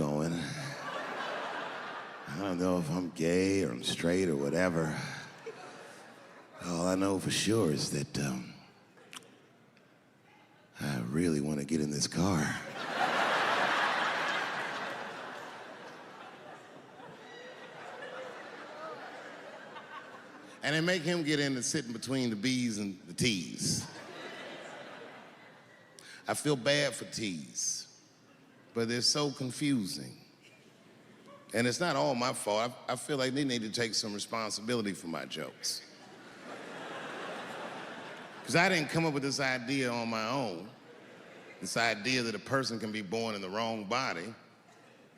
going. I don't know if I'm gay or I'm straight or whatever. All I know for sure is that I really want to get in this car. And they make him get in and sit in between the B's and the T's. I feel bad for T's, but they're so confusing. And it's not all my fault. I feel like they need to take some responsibility for my jokes. Because I didn't come up with this idea on my own, this idea that a person can be born in the wrong body,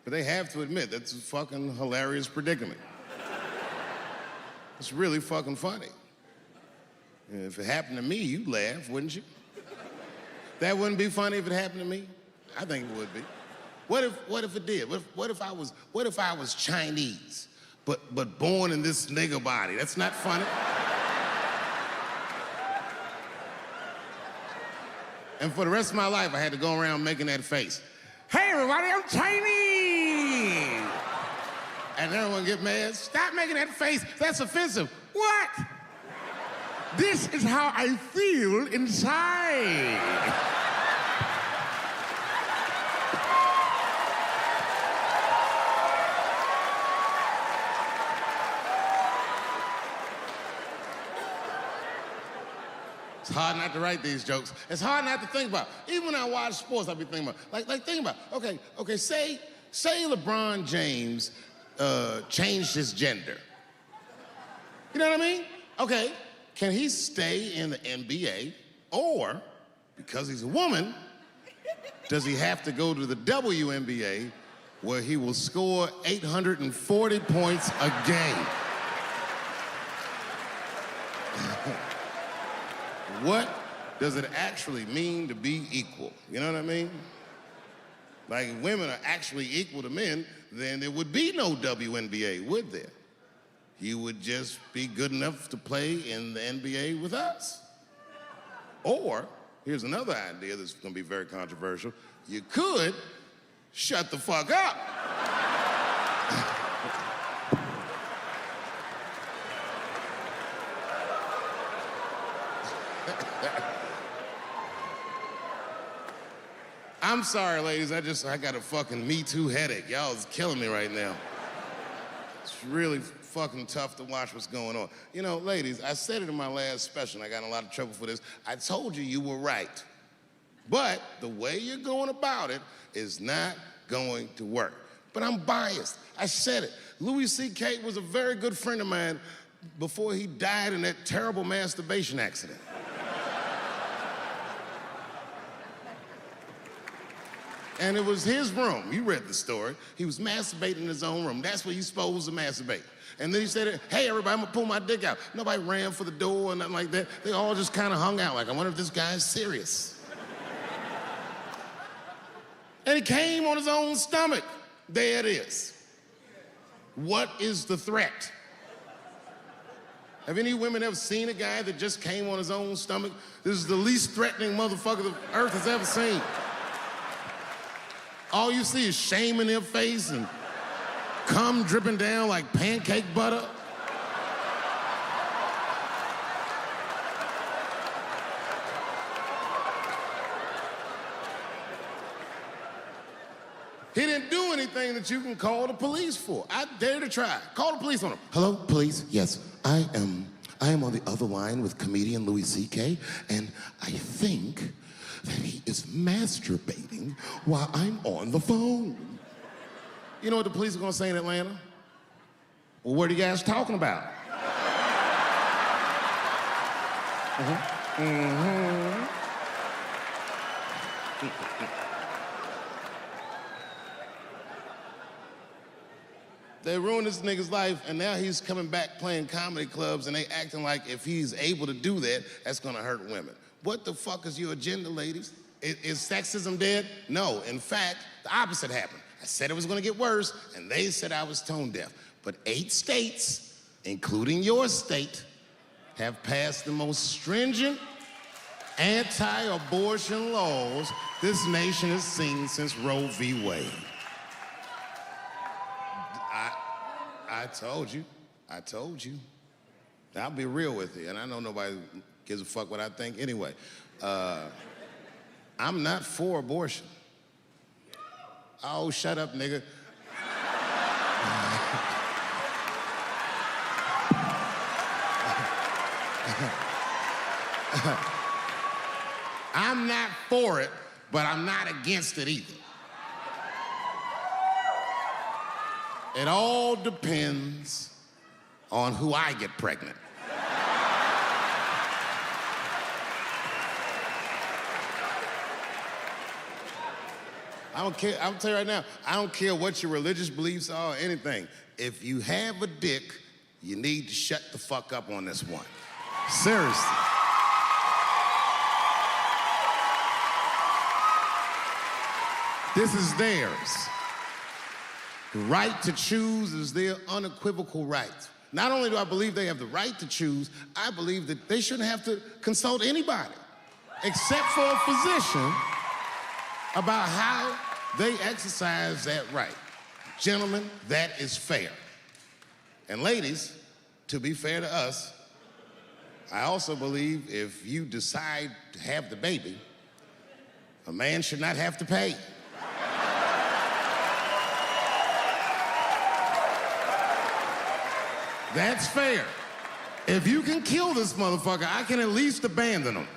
but they have to admit that's a fucking hilarious predicament. It's really fucking funny. And if it happened to me, you'd laugh, wouldn't you? That wouldn't be funny if it happened to me? I think it would be. What if it did? What if I was Chinese, but born in this nigger body? That's not funny. And for the rest of my life, I had to go around making that face. Hey everybody, I'm Chinese! And everyone get mad. Stop making that face. That's offensive. What? This is how I feel inside. It's hard not to write these jokes. It's hard not to think about. Even when I watch sports, I be thinking about, like think about, okay, say LeBron James changed his gender. You know what I mean? Okay, can he stay in the NBA, or, because he's a woman, does he have to go to the WNBA where he will score 840 points a game? What does it actually mean to be equal? You know what I mean? Like, if women are actually equal to men, then there would be no WNBA, would there? You would just be good enough to play in the NBA with us. Or, here's another idea that's gonna be very controversial. You could shut the fuck up. I'm sorry, ladies, I got a fucking Me Too headache. Y'all is killing me right now. It's really fucking tough to watch what's going on. You know, ladies, I said it in my last special, and I got in a lot of trouble for this. I told you were right. But the way you're going about it is not going to work. But I'm biased. I said it. Louis C.K. was a very good friend of mine before he died in that terrible masturbation accident. And it was his room. You read the story. He was masturbating in his own room. That's where you're supposed to masturbate. And then he said, hey, everybody, I'm gonna pull my dick out. Nobody ran for the door or nothing like that. They all just kind of hung out like, I wonder if this guy's serious. And he came on his own stomach. There it is. What is the threat? Have any women ever seen a guy that just came on his own stomach? This is the least threatening motherfucker the earth has ever seen. All you see is shame in their face and cum dripping down like pancake butter. He didn't do anything that you can call the police for. I dare to try. Call the police on him. Hello, police? Yes, I am on the other line with comedian Louis C.K., and I think that he is masturbating while I'm on the phone. You know what the police are gonna say in Atlanta? Well, what are you guys talking about? They ruined this nigga's life, and now he's coming back playing comedy clubs, and they acting like if he's able to do that, that's gonna hurt women. What the fuck is your agenda, ladies? Is sexism dead? No, in fact, the opposite happened. I said it was gonna get worse, and they said I was tone deaf. But 8 states, including your state, have passed the most stringent anti-abortion laws this nation has seen since Roe v. Wade. I told you. I told you. I'll be real with you, and I know nobody gives a fuck what I think anyway. I'm not for abortion. Oh, shut up, nigga. I'm not for it, but I'm not against it either. It all depends on who I get pregnant. I don't care, I'll tell you right now, I don't care what your religious beliefs are or anything. If you have a dick, you need to shut the fuck up on this one. Seriously. This is theirs. The right to choose is their unequivocal right. Not only do I believe they have the right to choose, I believe that they shouldn't have to consult anybody, except for a physician, about how they exercise that right. Gentlemen, that is fair. And ladies, to be fair to us, I also believe if you decide to have the baby, a man should not have to pay. That's fair. If you can kill this motherfucker, I can at least abandon him.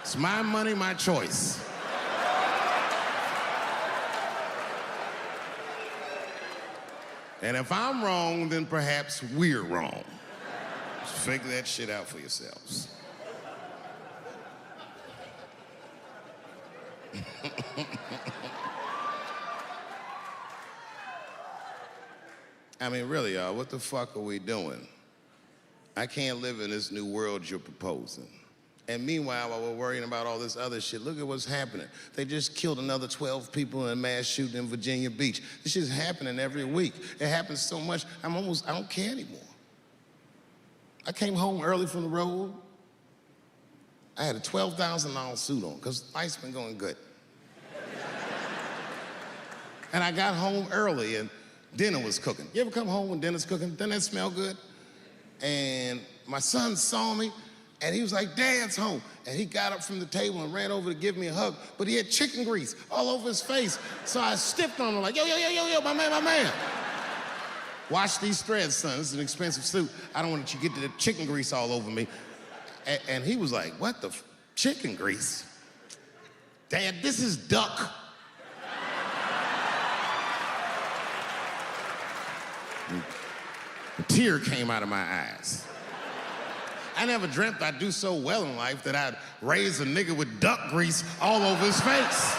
It's my money, my choice. And if I'm wrong, then perhaps we're wrong. Just figure that shit out for yourselves. I mean, really, y'all, what the fuck are we doing? I can't live in this new world you're proposing. And meanwhile, while we're worrying about all this other shit, look at what's happening. They just killed another 12 people in a mass shooting in Virginia Beach. This shit's happening every week. It happens so much, I don't care anymore. I came home early from the road. I had a $12,000 suit on, because life's been going good. And I got home early, and dinner was cooking. You ever come home when dinner's cooking? Doesn't that smell good? And my son saw me, and he was like, Dad's home. And he got up from the table and ran over to give me a hug, but he had chicken grease all over his face. So I stiffed on him like, yo, my man. Wash these threads, son. This is an expensive suit. I don't want you to get the chicken grease all over me. And he was like, what the chicken grease? Dad, this is duck. A tear came out of my eyes. I never dreamt I'd do so well in life that I'd raise a nigga with duck grease all over his face.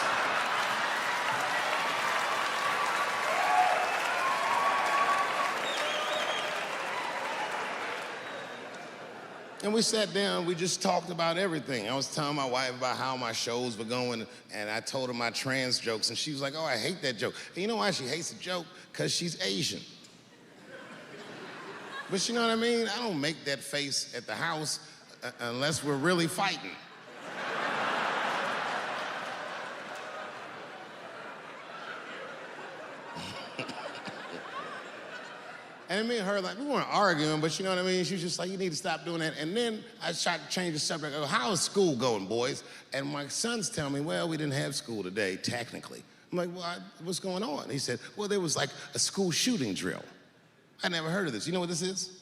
And we sat down, we just talked about everything. I was telling my wife about how my shows were going, and I told her my trans jokes, and she was like, oh, I hate that joke. And you know why she hates the joke? Because she's Asian. But you know what I mean? I don't make that face at the house unless we're really fighting. And me and her, like, we weren't arguing, but you know what I mean? She was just like, you need to stop doing that. And then I tried to change the subject. I go, how is school going, boys? And my sons tell me, well, we didn't have school today, technically. I'm like, well, what's going on? He said, well, there was like a school shooting drill. I never heard of this. You know what this is?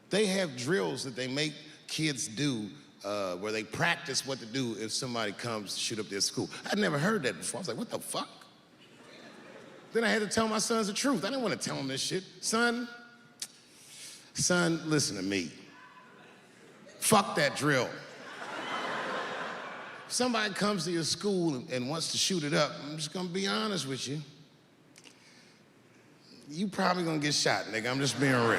They have drills that they make kids do where they practice what to do if somebody comes to shoot up their school. I'd never heard that before. I was like, what the fuck? Then I had to tell my sons the truth. I didn't want to tell them this shit. Son, listen to me. Fuck that drill. If somebody comes to your school and wants to shoot it up, I'm just gonna be honest with you. You probably gonna get shot, nigga. I'm just being real.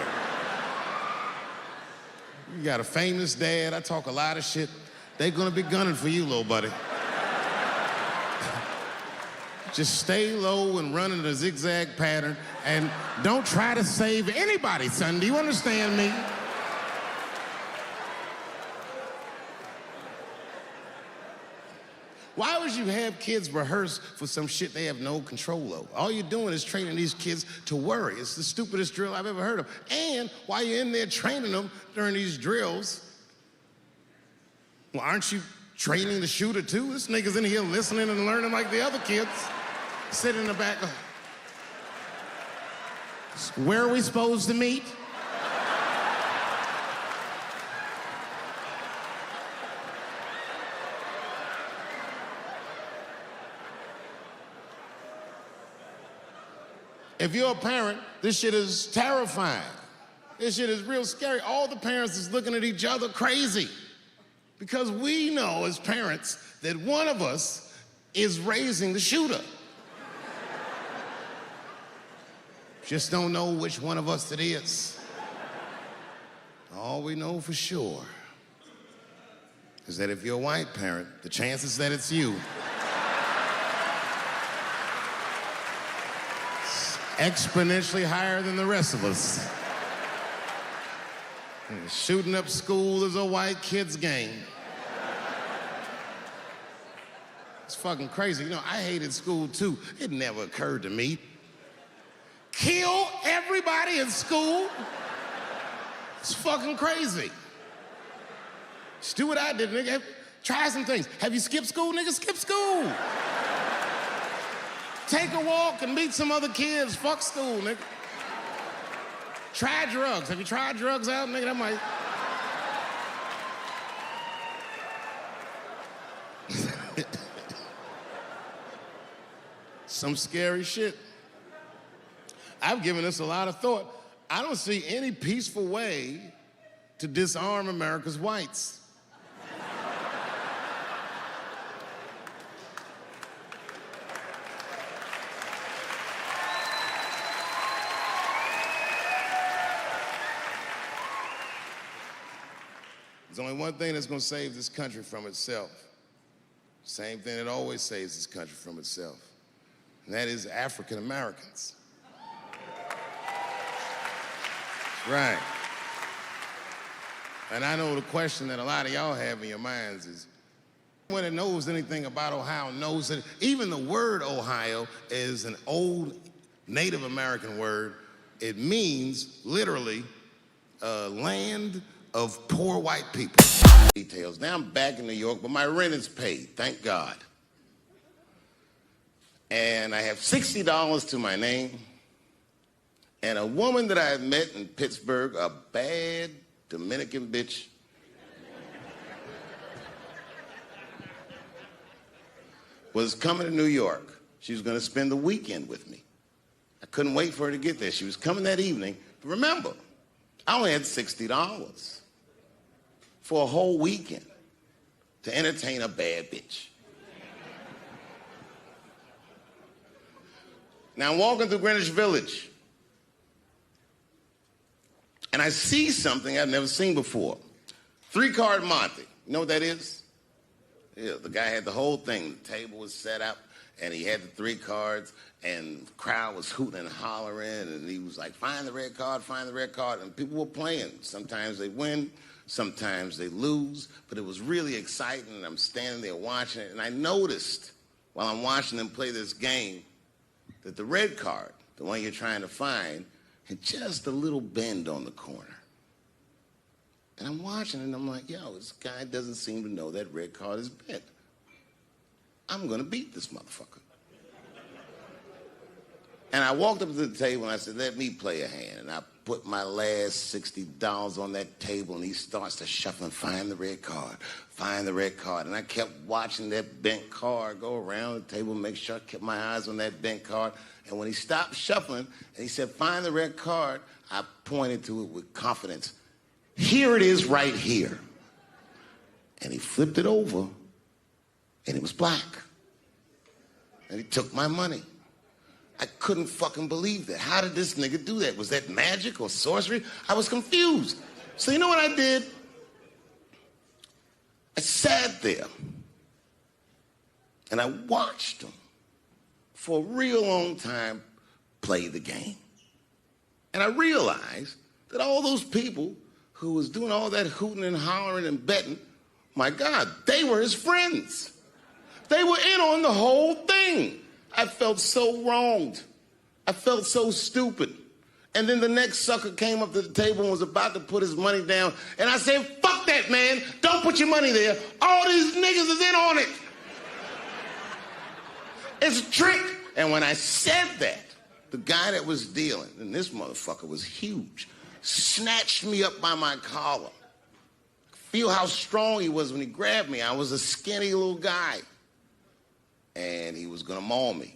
You got a famous dad. I talk a lot of shit. They gonna be gunning for you, little buddy. Just stay low and run in a zigzag pattern, and don't try to save anybody, son. Do you understand me? Why would does you have kids rehearse for some shit they have no control over? All you're doing is training these kids to worry. It's the stupidest drill I've ever heard of. And while you're in there training them during these drills, well, aren't you training the shooter too? This nigga's in here listening and learning like the other kids. Sitting in the back. Where are we supposed to meet? If you're a parent, this shit is terrifying. This shit is real scary. All the parents is looking at each other crazy. Because we know as parents that one of us is raising the shooter. Just don't know which one of us it is. All we know for sure is that if you're a white parent, the chances that it's you exponentially higher than the rest of us. Shooting up school is a white kid's game. It's fucking crazy. You know, I hated school too. It never occurred to me. Kill everybody in school? It's fucking crazy. Just do what I did, nigga. Try some things. Have you skipped school, nigga? Skip school. Take a walk and meet some other kids. Fuck school, nigga. Try drugs. Have you tried drugs out, nigga? That might... Some scary shit. I've given this a lot of thought. I don't see any peaceful way to disarm America's whites. There's only one thing that's gonna save this country from itself. Same thing that always saves this country from itself. And that is African Americans. Right. And I know the question that a lot of y'all have in your minds is, anyone that knows anything about Ohio knows that even the word Ohio is an old Native American word. It means literally land of poor white people. Details. Now I'm back in New York, but my rent is paid, thank God. And I have $60 to my name. And a woman that I had met in Pittsburgh, a bad Dominican bitch, was coming to New York. She was gonna spend the weekend with me. I couldn't wait for her to get there. She was coming that evening. But remember, I only had $60 for a whole weekend to entertain a bad bitch. Now I'm walking through Greenwich Village, and I see something I've never seen before. 3-card Monte. You know what that is? Yeah, the guy had the whole thing. The table was set up, and he had the 3 cards, and the crowd was hooting and hollering, and he was like, find the red card, find the red card, and people were playing. Sometimes they win, sometimes they lose, but it was really exciting, and I'm standing there watching it, and I noticed while I'm watching them play this game that the red card, the one you're trying to find, had just a little bend on the corner. And I'm watching it, and I'm like, yo, this guy doesn't seem to know that red card is bent. I'm gonna beat this motherfucker. And I walked up to the table, and I said, let me play a hand. And I put my last $60 on that table, and he starts to shuffle and find the red card, find the red card. And I kept watching that bent card go around the table, make sure I kept my eyes on that bent card. And when he stopped shuffling, and he said, find the red card, I pointed to it with confidence. Here it is right here. And he flipped it over, and it was black. And he took my money. I couldn't fucking believe that. How did this nigga do that? Was that magic or sorcery? I was confused. So you know what I did? I sat there and I watched him for a real long time play the game. And I realized that all those people who was doing all that hooting and hollering and betting, my God, they were his friends. They were in on the whole thing. I felt so wronged. I felt so stupid. And then the next sucker came up to the table and was about to put his money down. And I said, fuck that, man. Don't put your money there. All these niggas is in on it. It's a trick. And when I said that, the guy that was dealing, and this motherfucker was huge, snatched me up by my collar. Feel how strong he was when he grabbed me. I was a skinny little guy. And he was gonna maul me.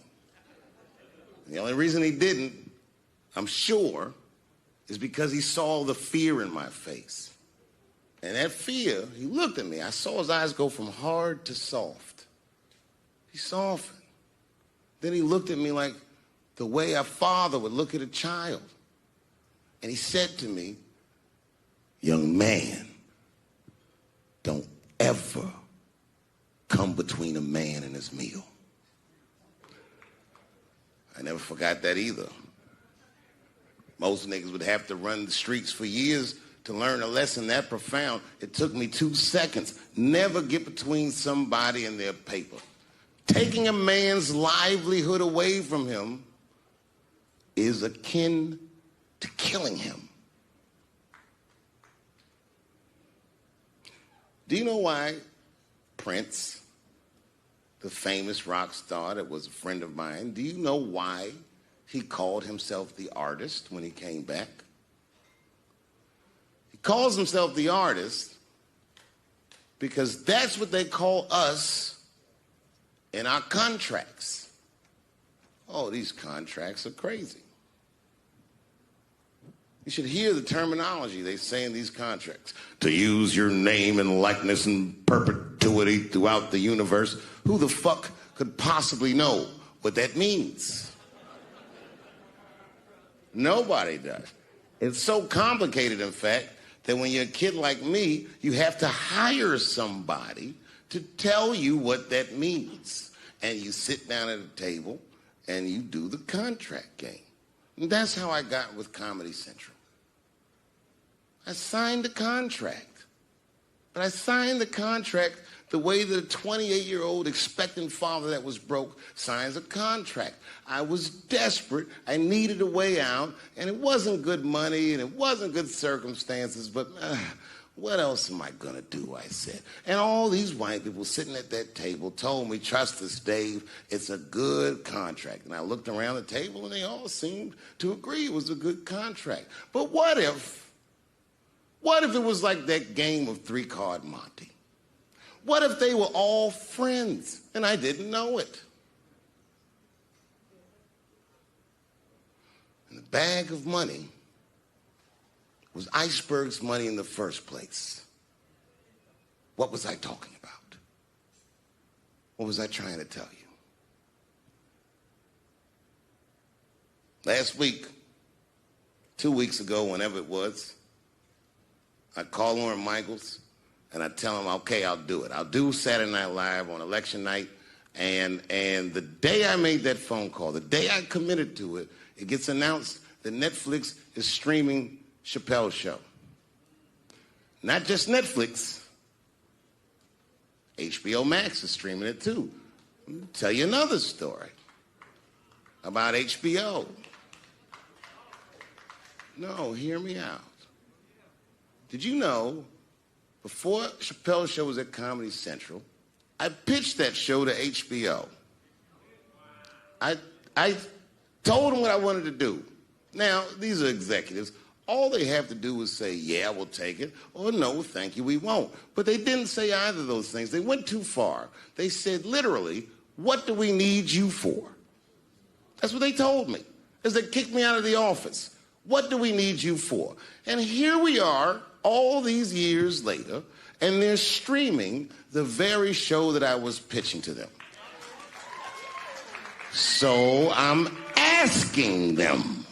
And the only reason he didn't, I'm sure, is because he saw the fear in my face. And that fear, he looked at me. I saw his eyes go from hard to soft. He softened. Then he looked at me like the way a father would look at a child. And he said to me, young man, don't ever come between a man and his meal. I never forgot that either. Most niggas would have to run the streets for years to learn a lesson that profound. It took me 2 seconds. Never get between somebody and their paper. Taking a man's livelihood away from him is akin to killing him. Do you know why Prince, the famous rock star that was a friend of mine, do you know why he called himself the artist when he came back? He calls himself the artist because that's what they call us in our contracts. Oh, these contracts are crazy. You should hear the terminology they say in these contracts. To use your name and likeness in perpetuity throughout the universe. Who the fuck could possibly know what that means? Nobody does. It's so complicated, in fact, that when you're a kid like me, you have to hire somebody to tell you what that means. And you sit down at a table and you do the contract game. And that's how I got with Comedy Central. I signed the contract. But I signed the contract the way that a 28-year-old expectant father that was broke signs a contract. I was desperate. I needed a way out. And it wasn't good money and it wasn't good circumstances. But what else am I going to do, I said. And all these white people sitting at that table told me, trust us, Dave, it's a good contract. And I looked around the table and they all seemed to agree it was a good contract. But what if it was like that game of three-card Monte? What if they were all friends and I didn't know it? And the bag of money was Iceberg's money in the first place. What was I talking about? What was I trying to tell you? Last week, 2 weeks ago, whenever it was, I call Lauren Michaels and I tell him, okay, I'll do it. I'll do Saturday Night Live on election night. And the day I made that phone call, the day I committed to it, it gets announced that Netflix is streaming Chappelle's show. Not just Netflix. HBO Max is streaming it too. Let me tell you another story about HBO. No, hear me out. Did you know, before Chappelle's show was at Comedy Central, I pitched that show to HBO. I told them what I wanted to do. Now, these are executives. All they have to do is say, yeah, we'll take it, or no, thank you, we won't. But they didn't say either of those things. They went too far. They said, literally, what do we need you for? That's what they told me, as they kicked me out of the office. What do we need you for? And here we are, all these years later, and they're streaming the very show that I was pitching to them. So I'm asking them,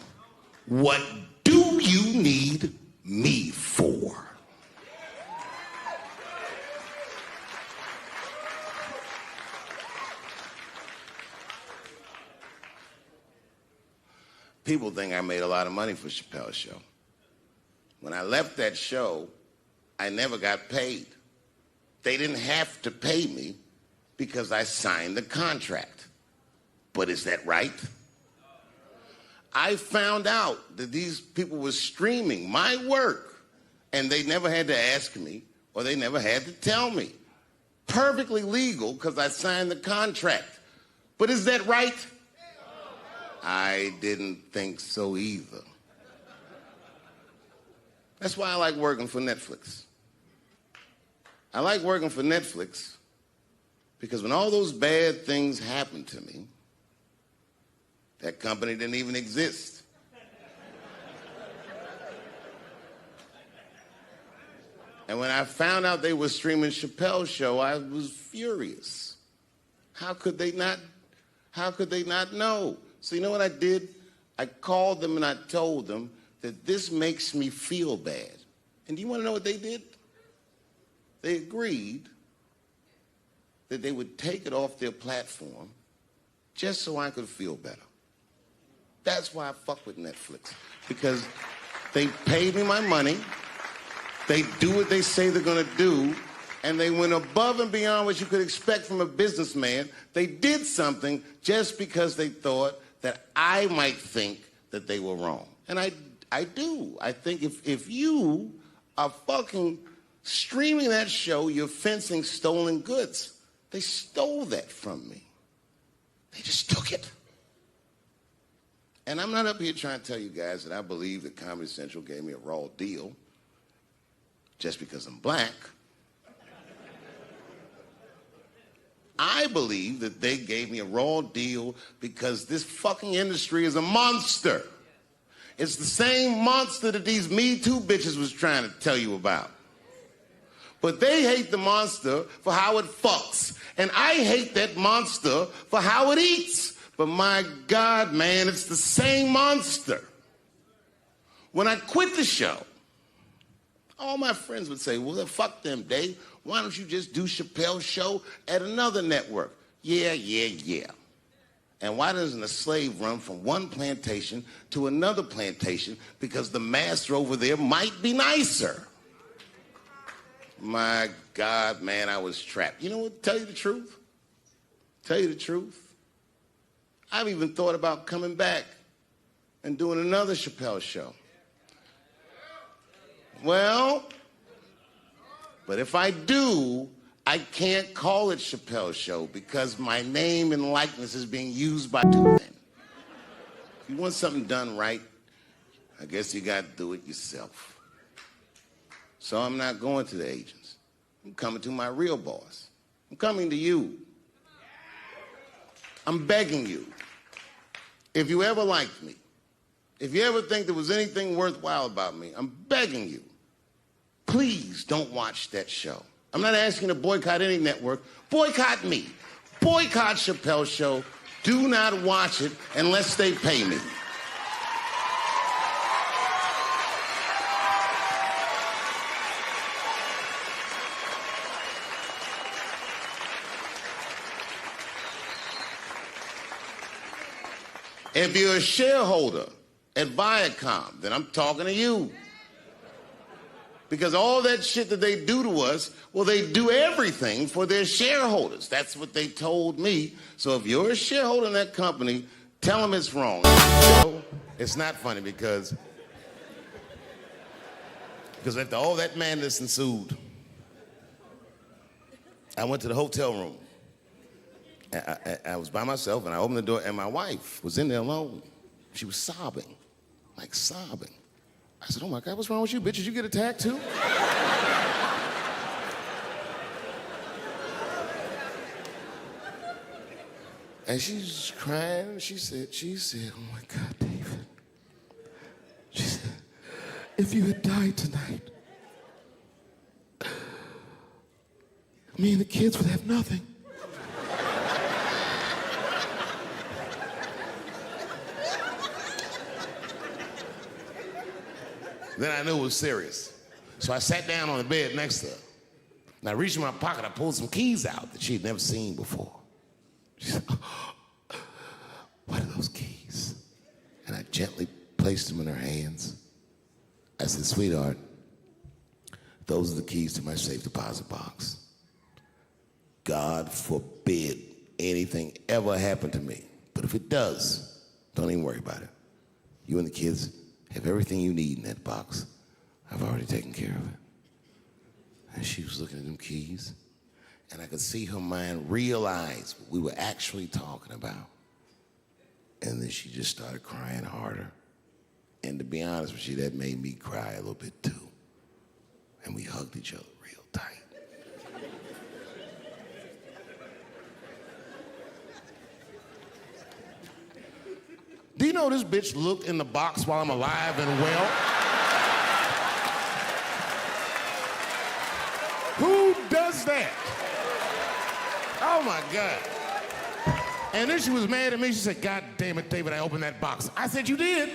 what do you need me for? People think I made a lot of money for Chappelle's show. When I left that show, I never got paid. They didn't have to pay me because I signed the contract. But is that right? I found out that these people were streaming my work, and they never had to ask me, or they never had to tell me. Perfectly legal because I signed the contract. But is that right? I didn't think so either. That's why I like working for Netflix. I like working for Netflix because when all those bad things happened to me, that company didn't even exist. And when I found out they were streaming Chappelle's show, I was furious. How could they not know? So you know what I did? I called them and I told them that this makes me feel bad. And do you want to know what they did? They agreed that they would take it off their platform just so I could feel better. That's why I fuck with Netflix, because they paid me my money, they do what they say they're gonna do, and they went above and beyond what you could expect from a businessman. They did something just because they thought that I might think that they were wrong. And I do. I think if you are fucking streaming that show, you're fencing stolen goods. They stole that from me. They just took it. And I'm not up here trying to tell you guys that I believe that Comedy Central gave me a raw deal just because I'm black. I believe that they gave me a raw deal because this fucking industry is a monster. It's the same monster that these Me Too bitches was trying to tell you about. But they hate the monster for how it fucks. And I hate that monster for how it eats. But my God, man, it's the same monster. When I quit the show, all my friends would say, well, fuck them, Dave. Why don't you just do Chappelle's show at another network? Yeah. And why doesn't a slave run from one plantation to another plantation? Because the master over there might be nicer. My God, man, I was trapped. You know what? Tell you the truth. I've even thought about coming back and doing another Chappelle show. Well, but if I do, I can't call it Chappelle's show because my name and likeness is being used by two men. If you want something done right, I guess you got to do it yourself. So I'm not going to the agents. I'm coming to my real boss. I'm coming to you. I'm begging you. If you ever liked me, if you ever think there was anything worthwhile about me, I'm begging you, please don't watch that show. I'm not asking you to boycott any network. Boycott me. Boycott Chappelle's show. Do not watch it unless they pay me. If you're a shareholder at Viacom, then I'm talking to you. Because all that shit that they do to us, well, they do everything for their shareholders. That's what they told me. So if you're a shareholder in that company, tell them it's wrong. It's not funny because after all that madness ensued, I went to the hotel room. I was by myself, and I opened the door, and my wife was in there alone. She was sobbing, like sobbing. I said, oh my God, what's wrong with you, bitch? Did you get attacked too? And she's crying, she said, oh my God, David. She said, if you had died tonight, me and the kids would have nothing. Then I knew it was serious. So I sat down on the bed next to her. And I reached in my pocket, I pulled some keys out that she'd never seen before. She said, oh, what are those keys? And I gently placed them in her hands. I said, sweetheart, those are the keys to my safe deposit box. God forbid anything ever happen to me. But if it does, don't even worry about it. You and the kids have everything you need in that box. I've already taken care of it. And she was looking at them keys, and I could see her mind realize what we were actually talking about. And then she just started crying harder. And to be honest with you, that made me cry a little bit too. And we hugged each other real tight. Do you know this bitch looked in the box while I'm alive and well? Who does that? Oh my God. And then she was mad at me. She said, God damn it, David, I opened that box. I said, you did?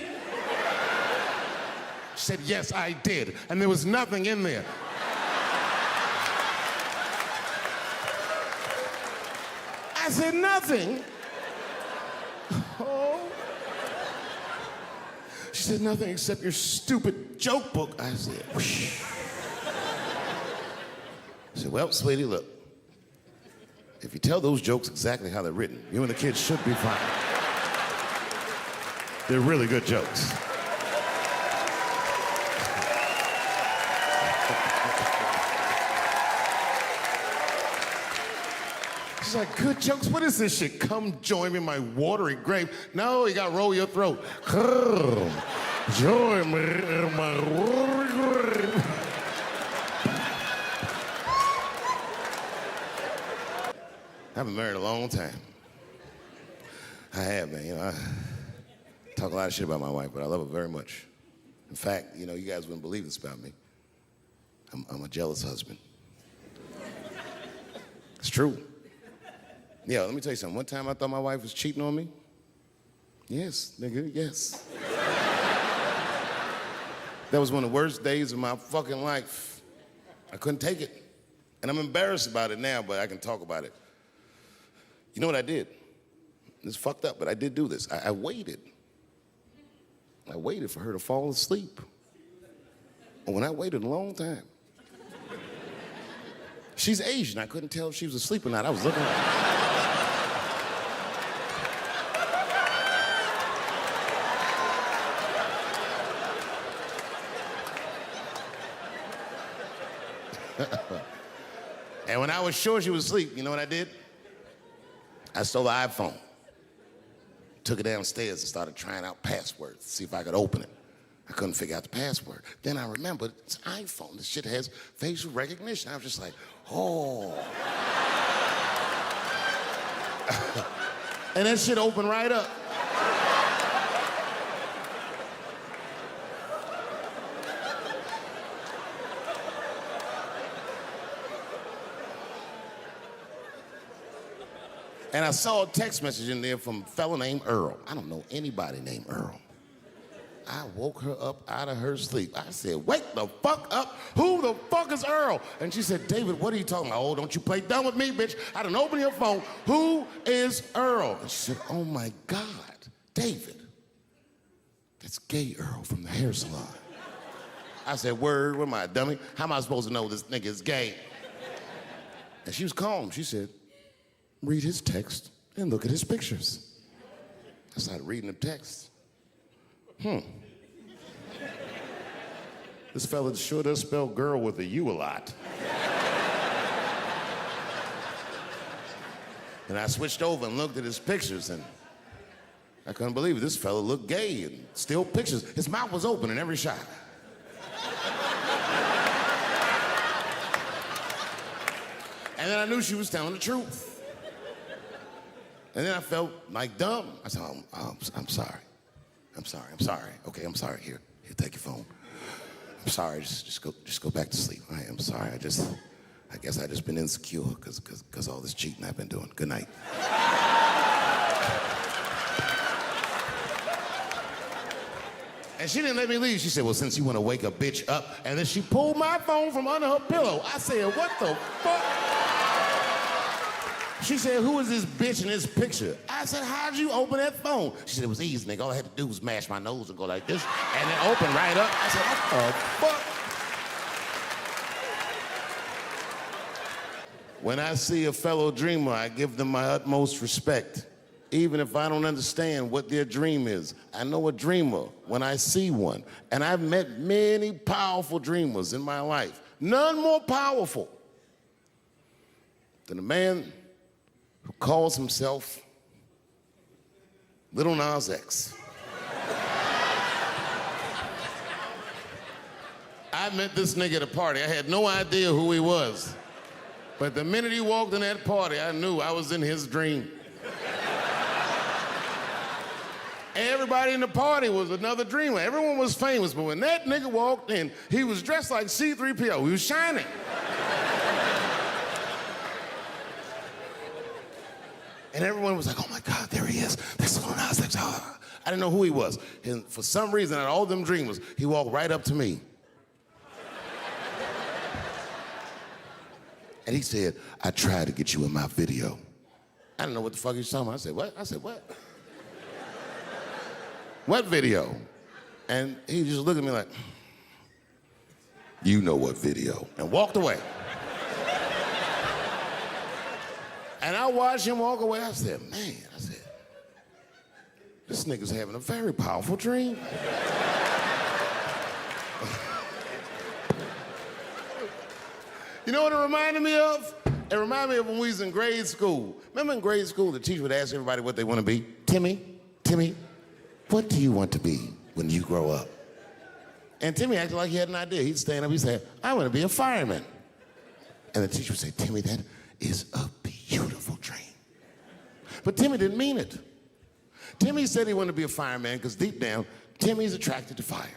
She said, yes, I did. And there was nothing in there. I said, nothing? Oh. She said, nothing except your stupid joke book. I said, whoosh. I said, well, sweetie, look. If you tell those jokes exactly how they're written, you and the kids should be fine. They're really good jokes. She's like, good jokes? What is this shit? Come join me in my watery grave. No, you gotta roll your throat. Join me in my watery grave. I've been married a long time. I have, man. You know, I talk a lot of shit about my wife, but I love her very much. In fact, you know, you guys wouldn't believe this about me. I'm a jealous husband. It's true. Yeah, let me tell you something. One time I thought my wife was cheating on me. Yes, nigga, yes. That was one of the worst days of my fucking life. I couldn't take it. And I'm embarrassed about it now, but I can talk about it. You know what I did? It's fucked up, but I did do this. I waited. I waited for her to fall asleep. And when I waited a long time, she's Asian. I couldn't tell if she was asleep or not. I was looking at her. And when I was sure she was asleep, you know what I did? I stole the iPhone, took it downstairs and started trying out passwords to see if I could open it. I couldn't figure out the password. Then I remembered it's an iPhone. This shit has facial recognition. I was just like, oh. And that shit opened right up. And I saw a text message in there from a fella named Earl. I don't know anybody named Earl. I woke her up out of her sleep. I said, wake the fuck up. Who the fuck is Earl? And she said, David, what are you talking about? Oh, don't you play dumb with me, bitch. I done opened your phone. Who is Earl? And she said, oh my God, David. That's gay Earl from the hair salon. I said, word, what am I, a dummy? How am I supposed to know this nigga is gay? And she was calm. She said, read his text and look at his pictures. I started reading the text. This fella sure does spell girl with a U a lot. And I switched over and looked at his pictures, and I couldn't believe it. This fella looked gay and still pictures. His mouth was open in every shot. And then I knew she was telling the truth. And then I felt like dumb. I said, I'm sorry. I'm sorry. Okay, I'm sorry. Here, take your phone. I'm sorry. Just go back to sleep. I am sorry. I guess I just been insecure because all this cheating I've been doing. Good night. And she didn't let me leave. She said, well, since you want to wake a bitch up, and then she pulled my phone from under her pillow. I said, what the fuck? She said, who is this bitch in this picture? I said, how'd you open that phone? She said, it was easy, nigga. All I had to do was mash my nose and go like this, and then open right up. I said, what the fuck? When I see a fellow dreamer, I give them my utmost respect. Even if I don't understand what their dream is. I know a dreamer when I see one. And I've met many powerful dreamers in my life. None more powerful than a man who calls himself Little Nas X. I met this nigga at a party. I had no idea who he was. But the minute he walked in that party, I knew I was in his dream. Everybody in the party was another dreamer. Everyone was famous, but when that nigga walked in, he was dressed like C-3PO. He was shining. And everyone was like, oh my God, there he is. That's Lil Nas X. I didn't know who he was. And for some reason, out of all them dreamers, he walked right up to me. And he said, I tried to get you in my video. I didn't know what the fuck he was talking about. I said, what? I said, what? What video? And he just looked at me like, you know what video, and walked away. And I watched him walk away. I said, man, this nigga's having a very powerful dream. You know what it reminded me of? It reminded me of when we was in grade school. Remember in grade school, the teacher would ask everybody what they want to be? Timmy, what do you want to be when you grow up? And Timmy acted like he had an idea. He'd stand up, he'd say, I want to be a fireman. And the teacher would say, Timmy, that is a beautiful dream. But Timmy didn't mean it. Timmy said he wanted to be a fireman because deep down, Timmy's attracted to fire.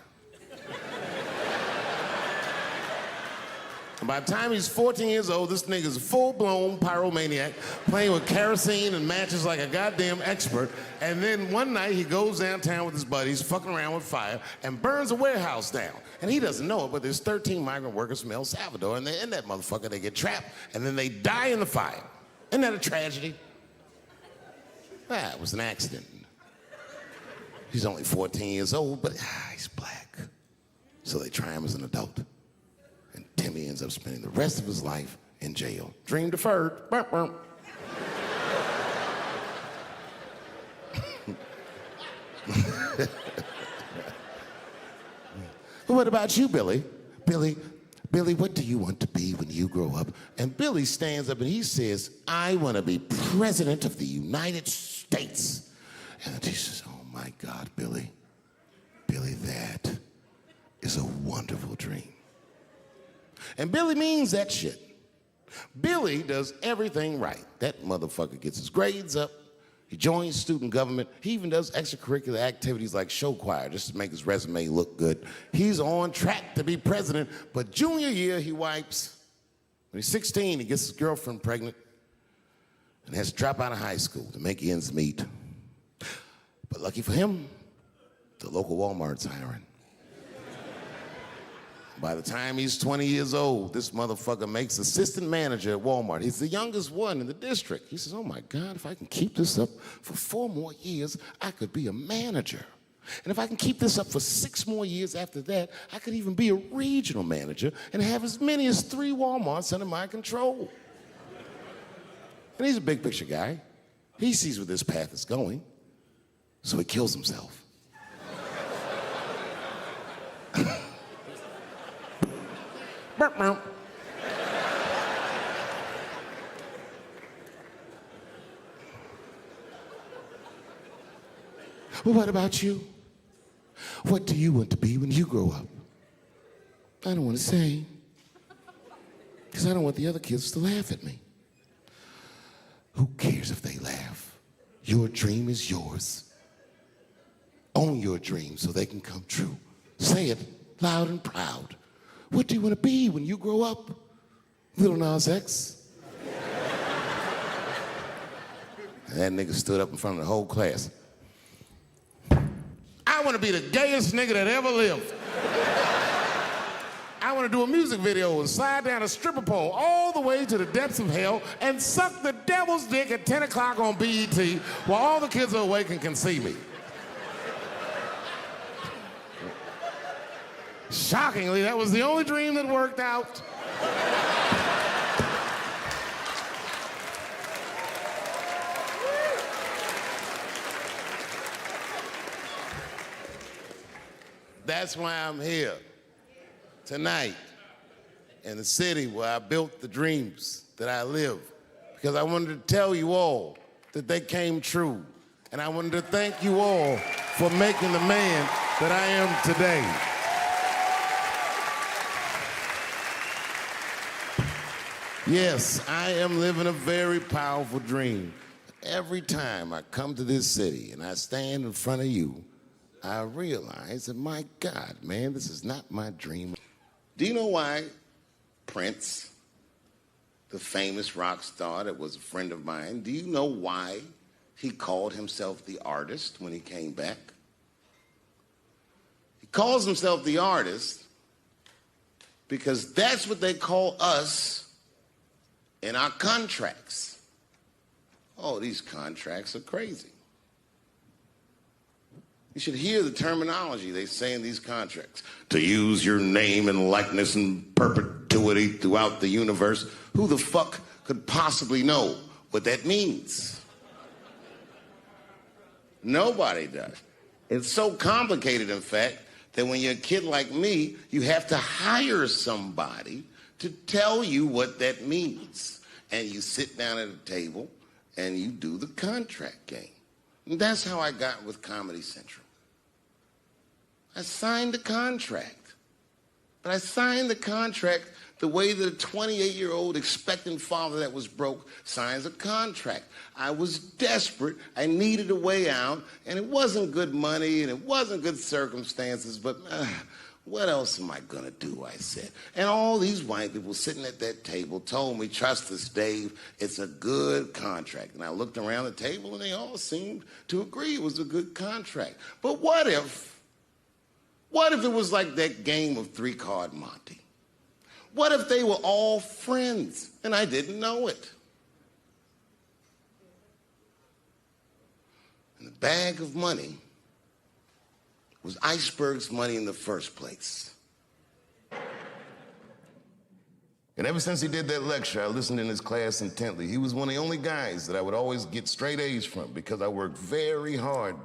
And by the time he's 14 years old, this nigga's a full-blown pyromaniac, playing with kerosene and matches like a goddamn expert. And then one night, he goes downtown with his buddies, fucking around with fire, and burns a warehouse down. And he doesn't know it, but there's 13 migrant workers from El Salvador, and they're in that motherfucker. They get trapped, and then they die in the fire. Isn't that a tragedy? It was an accident. He's only 14 years old, but he's black. So they try him as an adult. And Timmy ends up spending the rest of his life in jail. Dream deferred. Burp, burp. But what about you, Billy? Billy, what do you want to be when you grow up? And Billy stands up and he says, I want to be president of the United States. And the teacher says, oh my God, Billy, that is a wonderful dream. And Billy means that shit. Billy does everything right. That motherfucker gets his grades up. He joins student government. He even does extracurricular activities like show choir just to make his resume look good. He's on track to be president, but junior year he wipes. When he's 16, he gets his girlfriend pregnant and has to drop out of high school to make ends meet. But lucky for him, the local Walmart's hiring. By the time he's 20 years old, this motherfucker makes assistant manager at Walmart. He's the youngest one in the district. He says, oh my God, if I can keep this up for 4 more years, I could be a manager. And if I can keep this up for 6 more years after that, I could even be a regional manager and have as many as 3 Walmarts under my control. And he's a big picture guy. He sees where this path is going, so he kills himself. Burp, burp. Well, what about you? What do you want to be when you grow up? I don't want to say, because I don't want the other kids to laugh at me. Who cares if they laugh? Your dream is yours. Own your dream so they can come true. Say it loud and proud. What do you want to be when you grow up? Little Nas X. And that nigga stood up in front of the whole class. I want to be the gayest nigga that ever lived. I want to do a music video and slide down a stripper pole all the way to the depths of hell and suck the devil's dick at 10 o'clock on BET while all the kids are awake and can see me. Shockingly, that was the only dream that worked out. that's why I'm here tonight in the city where I built the dreams that I live. Because I wanted to tell you all that they came true. And I wanted to thank you all for making the man that I am today. Yes, I am living a very powerful dream. Every time I come to this city and I stand in front of you, I realize that, my God, man, this is not my dream. Do you know why Prince, the famous rock star that was a friend of mine, do you know why he called himself the artist when he came back? He calls himself the artist because that's what they call us in our contracts. Oh, these contracts are crazy. You should hear the terminology they say in these contracts. To use your name and likeness in perpetuity throughout the universe. Who the fuck could possibly know what that means? Nobody does. It's so complicated, in fact, that when you're a kid like me, you have to hire somebody to tell you what that means. And you sit down at a table and you do the contract game. And that's how I got with Comedy Central. I signed the contract. But I signed the contract the way that a 28-year-old expectant father that was broke signs a contract. I was desperate. I needed a way out. And it wasn't good money and it wasn't good circumstances, but what else am I going to do, I said. And all these white people sitting at that table told me, trust us, Dave, it's a good contract. And I looked around the table and they all seemed to agree it was a good contract. But what if it was like that game of three-card Monte? What if they were all friends and I didn't know it? And the bag of money was Iceberg's money in the first place. And ever since he did that lecture, I listened in his class intently. He was one of the only guys that I would always get straight A's from because I worked very hard,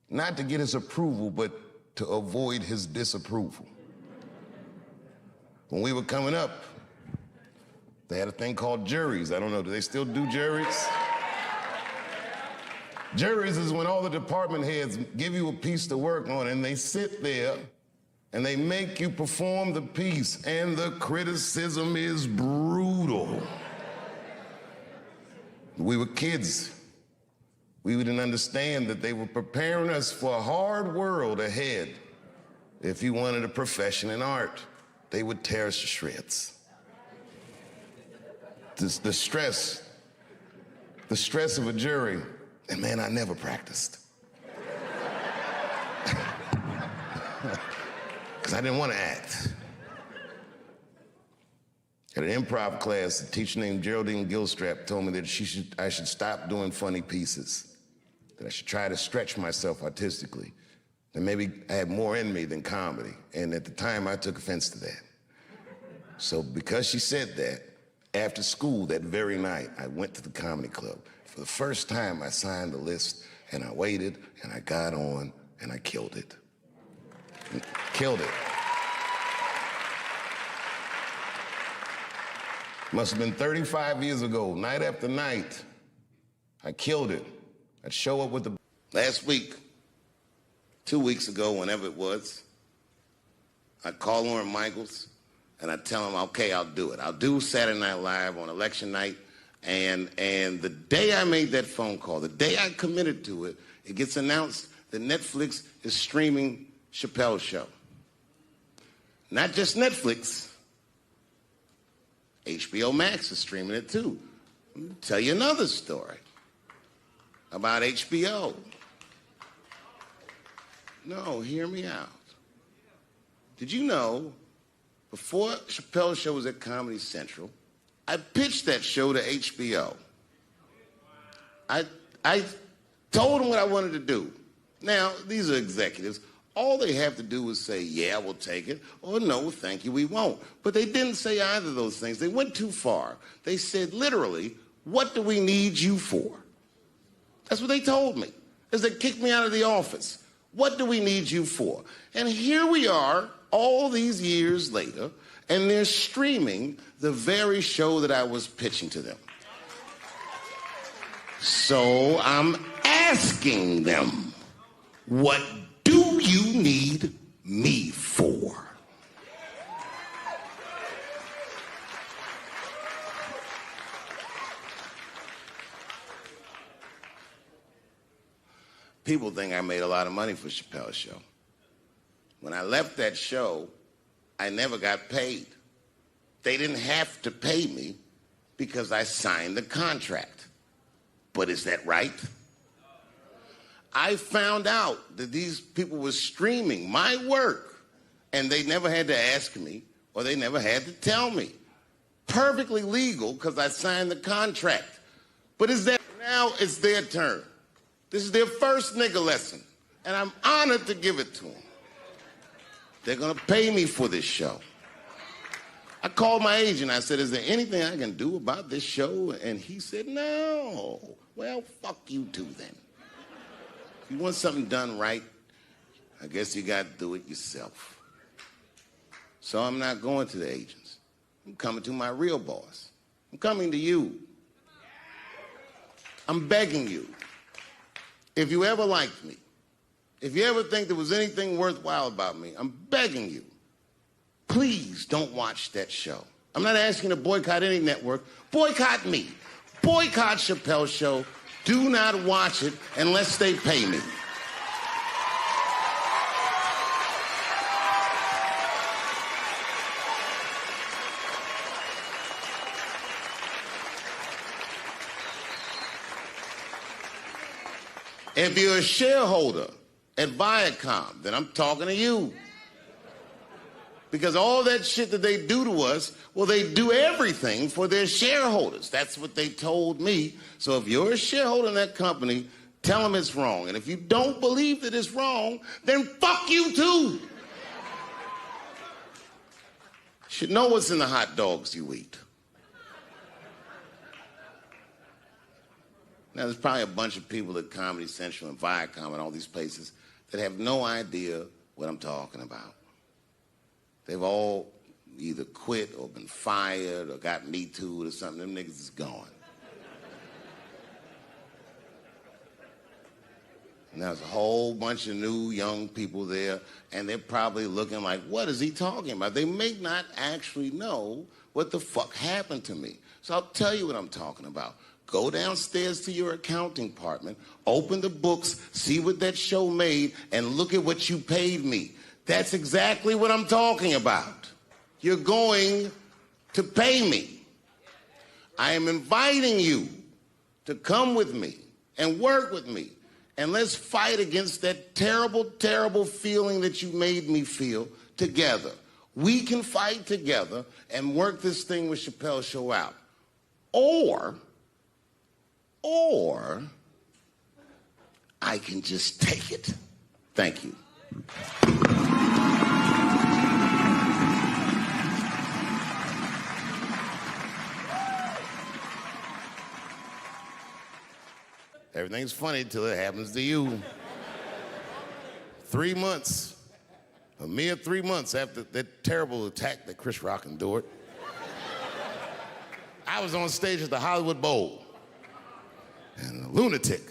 not to get his approval, but to avoid his disapproval. When we were coming up, they had a thing called juries. I don't know, do they still do juries? Juries is when all the department heads give you a piece to work on and they sit there and they make you perform the piece, and the criticism is brutal. We were kids. We didn't understand that they were preparing us for a hard world ahead. If you wanted a profession in art, they would tear us to shreds. The stress of a jury, and man, I never practiced. Because I didn't want to act. At an improv class, a teacher named Geraldine Gilstrap told me that I should stop doing funny pieces, that I should try to stretch myself artistically, that maybe I had more in me than comedy. And at the time, I took offense to that. So because she said that, after school that very night, I went to the comedy club. For the first time, I signed the list, and I waited, and I got on, and I killed it. Killed it. Must have been 35 years ago, night after night. I killed it. I'd show up with the... Last week, 2 weeks ago, whenever it was, I'd call Lauren Michaels, and I'd tell him, okay, I'll do it. I'll do Saturday Night Live on election night, and the day I made that phone call, the day I committed to it, it gets announced that Netflix is streaming Chappelle's show. Not just Netflix. HBO Max is streaming it too. Let me tell you another story about HBO. No, hear me out. Did you know, before Chappelle's show was at Comedy Central, I pitched that show to HBO. I told them what I wanted to do. Now, these are executives. All they have to do is say, yeah, we'll take it, or no, thank you, we won't. But they didn't say either of those things. They went too far. They said, literally, what do we need you for? That's what they told me. As they kicked me out of the office. What do we need you for? And here we are, all these years later, and they're streaming the very show that I was pitching to them. So I'm asking them, what do you need me for? People think I made a lot of money for Chappelle's show. When I left that show, I never got paid. They didn't have to pay me because I signed the contract. But is that right? I found out that these people were streaming my work, and they never had to ask me, or they never had to tell me. Perfectly legal because I signed the contract. But is that now it's their turn? This is their first nigga lesson, and I'm honored to give it to them. They're gonna pay me for this show. I called my agent. I said, is there anything I can do about this show? And he said, no. Well, fuck you too then. If you want something done right, I guess you got to do it yourself. So I'm not going to the agents. I'm coming to my real boss. I'm coming to you. I'm begging you. If you ever liked me, if you ever think there was anything worthwhile about me, I'm begging you. Please don't watch that show. I'm not asking you to boycott any network. Boycott me. Boycott Chappelle's show. Do not watch it unless they pay me. If you're a shareholder at Viacom, then I'm talking to you. Because all that shit that they do to us, well, they do everything for their shareholders. That's what they told me. So if you're a shareholder in that company, tell them it's wrong. And if you don't believe that it's wrong, then fuck you too. You should know what's in the hot dogs you eat. Now, there's probably a bunch of people at Comedy Central and Viacom and all these places that have no idea what I'm talking about. They've all either quit or been fired or got Me Too'd or something. Them niggas is gone. And there's a whole bunch of new young people there, and they're probably looking like, what is he talking about? They may not actually know what the fuck happened to me. So I'll tell you what I'm talking about. Go downstairs to your accounting department, open the books, see what that show made, and look at what you paid me. That's exactly what I'm talking about. You're going to pay me. I am inviting you to come with me and work with me. And let's fight against that terrible, terrible feeling that you made me feel together. We can fight together and work this thing with Chappelle's show out. Or I can just take it. Thank you. Everything's funny till it happens to you. 3 months, a mere 3 months after that terrible attack that Chris Rock endured, I was on stage at the Hollywood Bowl, and a lunatic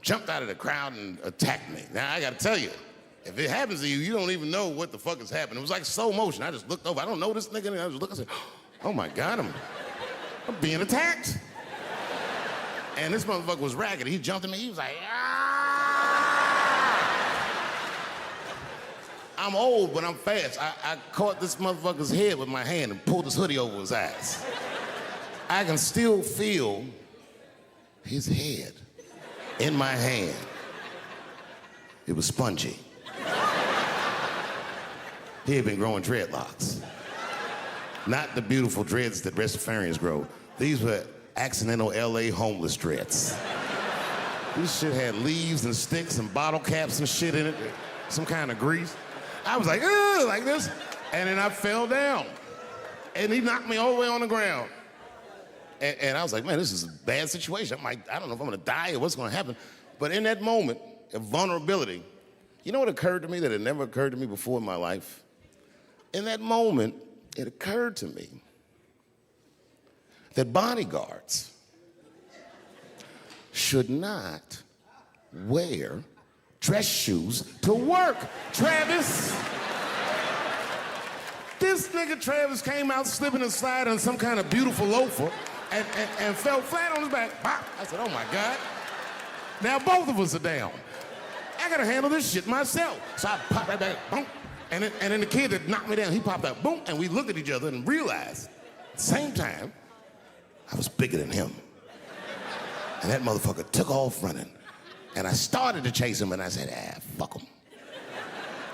jumped out of the crowd and attacked me. Now, I gotta tell you, if it happens to you, you don't even know what the fuck is happening. It was like slow motion. I just looked over. I don't know this nigga. And I just looked and said, oh my God, I'm being attacked. And this motherfucker was ragged. He jumped at me. He was like, I'm old, but I'm fast. I caught this motherfucker's head with my hand and pulled his hoodie over his eyes. I can still feel his head in my hand. It was spongy. He had been growing dreadlocks. Not the beautiful dreads that Rastafarians grow. These were accidental LA homeless dreads. This shit had leaves and sticks and bottle caps and shit in it, some kind of grease. I was like, ugh, like this, and then I fell down. And he knocked me all the way on the ground. And I was like, man, this is a bad situation. I don't know if I'm gonna die or what's gonna happen. But in that moment, of vulnerability, you know what occurred to me that had never occurred to me before in my life? In that moment, it occurred to me that bodyguards should not wear dress shoes to work. Travis. This nigga Travis came out slipping and sliding on some kind of beautiful loafer and fell flat on his back. Bop. I said, oh my God. Now both of us are down. I gotta handle this shit myself. So I popped right back, boom. And then the kid that knocked me down, he popped out, boom, and we looked at each other and realized at the same time, I was bigger than him. And that motherfucker took off running. And I started to chase him, and I said, fuck him.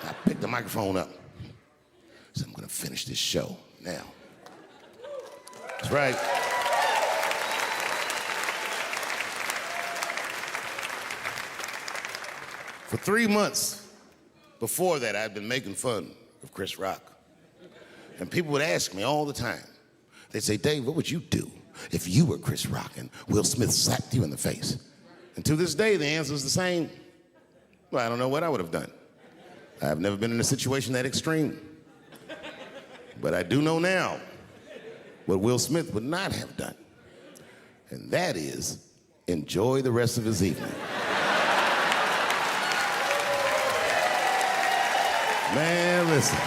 I picked the microphone up. I said, I'm gonna finish this show now. That's right. For 3 months before that, I'd been making fun of Chris Rock. And people would ask me all the time. They'd say, Dave, what would you do if you were Chris Rock and Will Smith slapped you in the face? And to this day, the answer is the same. Well, I don't know what I would have done. I've never been in a situation that extreme. But I do know now what Will Smith would not have done. And that is enjoy the rest of his evening. Man, listen.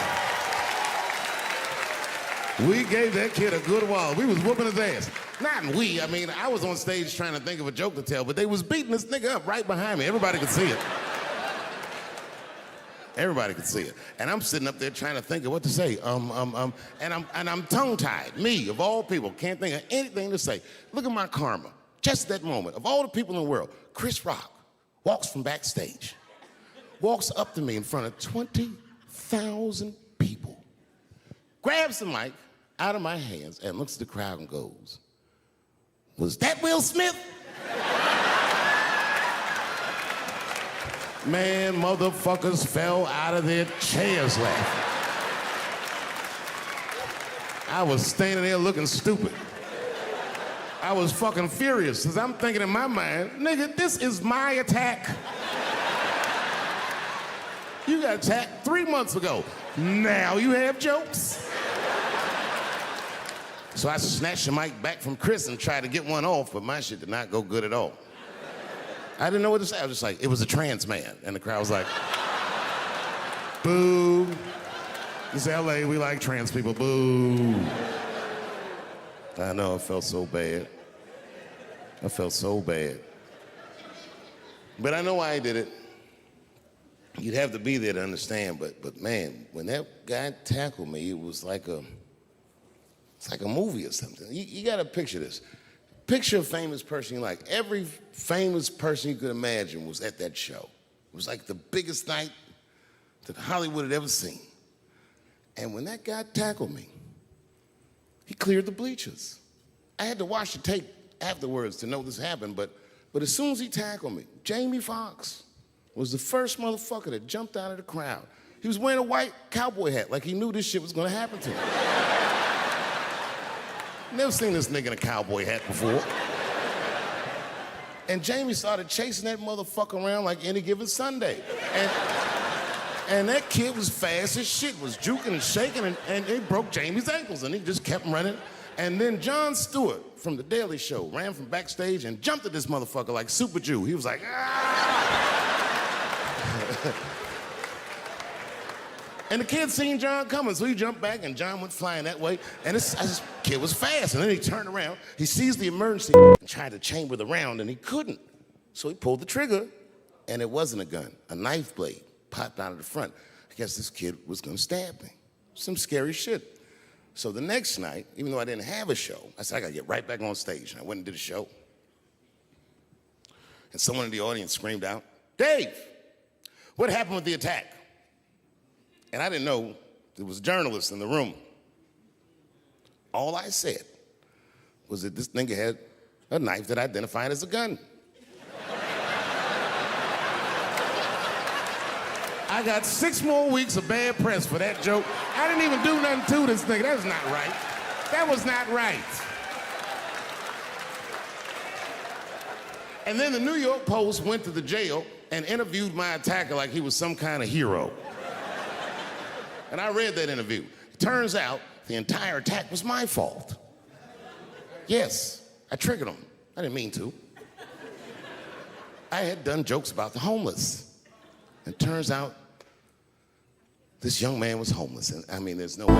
We gave that kid a good wall. We was whooping his ass. Not we, I mean, I was on stage trying to think of a joke to tell, but they was beating this nigga up right behind me. Everybody could see it. Everybody could see it. And I'm sitting up there trying to think of what to say. And I'm tongue-tied. Me, of all people, can't think of anything to say. Look at my karma. Just that moment. Of all the people in the world, Chris Rock walks from backstage, walks up to me in front of 20,000 people, grabs the mic out of my hands and looks at the crowd and goes, was that Will Smith? Man, motherfuckers fell out of their chairs laughing. I was standing there looking stupid. I was fucking furious, because I'm thinking in my mind, nigga, this is my attack. You got attacked 3 months ago. Now you have jokes. So I snatched the mic back from Chris and tried to get one off, but my shit did not go good at all. I didn't know what to say. I was just like, it was a trans man. And the crowd was like, boo. It's LA, we like trans people, boo. I know, I felt so bad. I felt so bad. But I know why I did it. You'd have to be there to understand, but man, when that guy tackled me, it was like it's like a movie or something. You gotta picture this. Picture a famous person you like. Every famous person you could imagine was at that show. It was like the biggest night that Hollywood had ever seen. And when that guy tackled me, he cleared the bleachers. I had to watch the tape afterwards to know this happened, but as soon as he tackled me, Jamie Foxx was the first motherfucker that jumped out of the crowd. He was wearing a white cowboy hat like he knew this shit was gonna happen to him. Never seen this nigga in a cowboy hat before. And Jamie started chasing that motherfucker around like any given Sunday. And that kid was fast as shit, was juking and shaking, and he broke Jamie's ankles, and he just kept running. And then Jon Stewart from The Daily Show ran from backstage and jumped at this motherfucker like Super Jew. He was like, ah! And the kid seen Jon coming, so he jumped back, and Jon went flying that way. And this kid was fast, and then he turned around. He seized the emergency and tried to chamber the round, and he couldn't. So he pulled the trigger, and it wasn't a gun. A knife blade popped out of the front. I guess this kid was gonna stab me. Some scary shit. So the next night, even though I didn't have a show, I said, I gotta get right back on stage. And I went and did a show. And someone in the audience screamed out, Dave, what happened with the attack? And I didn't know there was journalists in the room. All I said was that this nigga had a knife that identified as a gun. I got 6 more weeks of bad press for that joke. I didn't even do nothing to this nigga. That was not right. That was not right. And then the New York Post went to the jail and interviewed my attacker like he was some kind of hero. And I read that interview. Turns out the entire attack was my fault. Yes, I triggered him. I didn't mean to. I had done jokes about the homeless. And turns out this young man was homeless. And I mean, there's no way.